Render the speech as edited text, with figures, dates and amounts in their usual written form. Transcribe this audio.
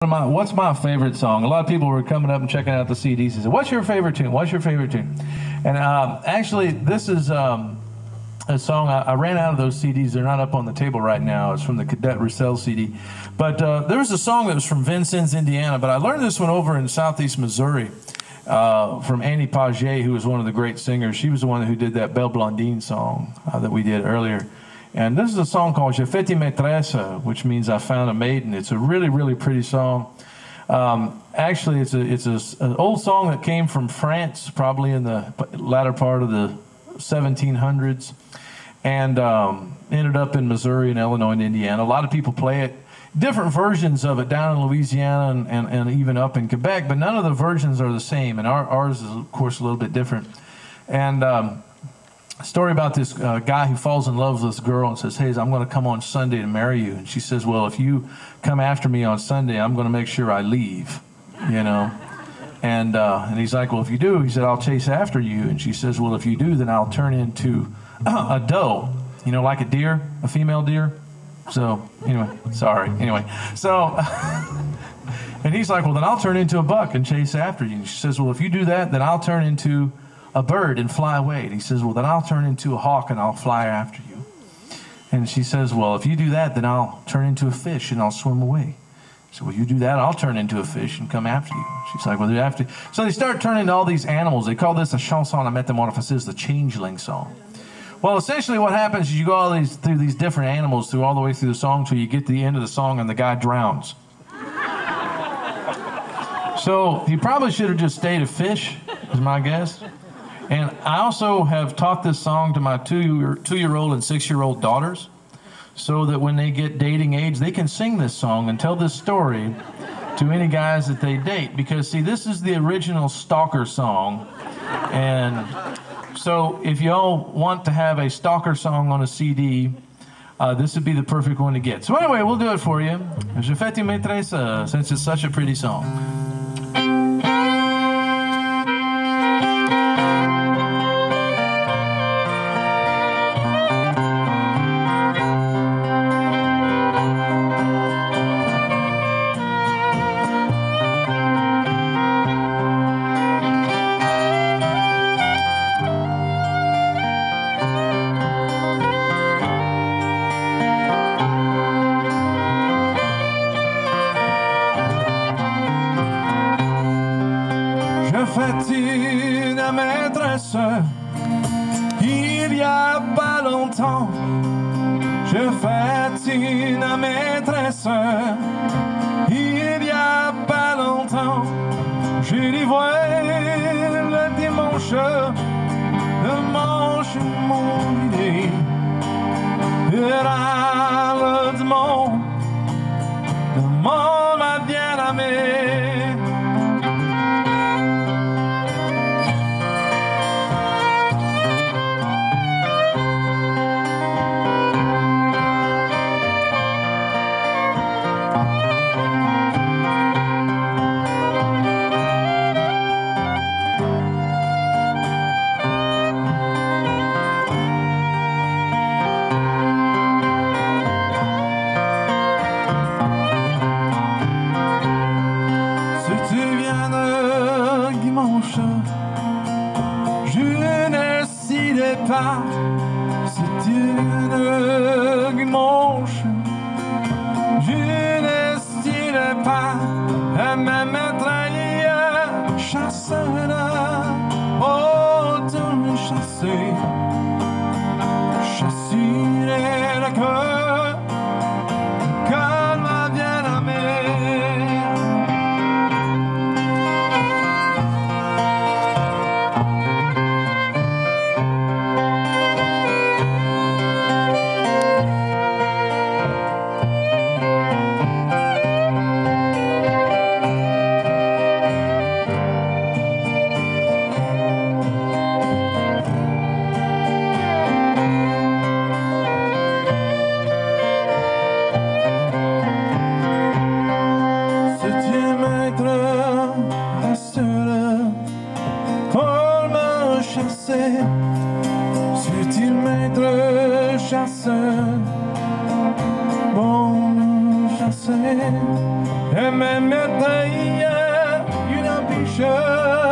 What's my favorite song? A lot of people were coming up and checking out the CDs and said, "What's your favorite tune? What's your favorite tune?" And actually, this is a song I ran out of those CDs. They're not up on the table right now. It's from the Cadet Roussel CD. But there was a song that was from Vincennes, Indiana. But I learned this one over in Southeast Missouri from Annie Paget, who was one of the great singers. She was the one who did that Belle Blondine song that we did earlier. And this is a song called Fait Une Maitresse, which means I found a maiden. It's a really, really pretty song. Actually, it's an old song that came from France, probably in the latter part of the 1700s, and ended up in Missouri and Illinois and Indiana. A lot of people play it. Different versions of it down in Louisiana and even up in Quebec, but none of the versions are the same, and ours is, of course, a little bit different. And a story about this guy who falls in love with this girl and says, "Hey, I'm going to come on Sunday to marry you." And she says, "Well, if you come after me on Sunday, I'm going to make sure I leave, you know." And he's like, "Well, if you do," he said, "I'll chase after you." And she says, "Well, if you do, then I'll turn into a doe, you know, like a deer, a female deer." So, anyway, sorry. Anyway, so, and he's like, "Well, then I'll turn into a buck and chase after you." And she says, "Well, if you do that, then I'll turn into a bird and fly away." And he says, "Well, then I'll turn into a hawk and I'll fly after you." And she says, "Well, if you do that, then I'll turn into a fish and I'll swim away." So, "Well, you do that, I'll turn into a fish and come after you." She's like, "Well, you have to." So they start turning into all these animals. They call this a chanson à métamorphose, the changeling song. Well, essentially what happens is you go through these different animals all the way through the song till you get to the end of the song and the guy drowns. So he probably should have just stayed a fish, is my guess. And I also have taught this song to my two-year-old and 6-year-old daughters so that when they get dating age, they can sing this song and tell this story to any guys that they date. Because, see, this is the original stalker song. And so if y'all want to have a stalker song on a CD, this would be the perfect one to get. So anyway, we'll do it for you. Je fais une maîtresse, since it's such a pretty song. Fait une maîtresse, il y a pas longtemps. Je fais une maîtresse, il y a pas longtemps. Je l'y vois le dimanche, mon idée. Era le dimanche, ma bien-aimée. Je ne sais pas si tu ne dimanche. Je ne sais pas à ma maîtresse chasseur. Oh, tu me chasser, chasser le cœur comme ma bien-aimée. C'est une maître chasseur, bon chasseur, et même paye une ambition.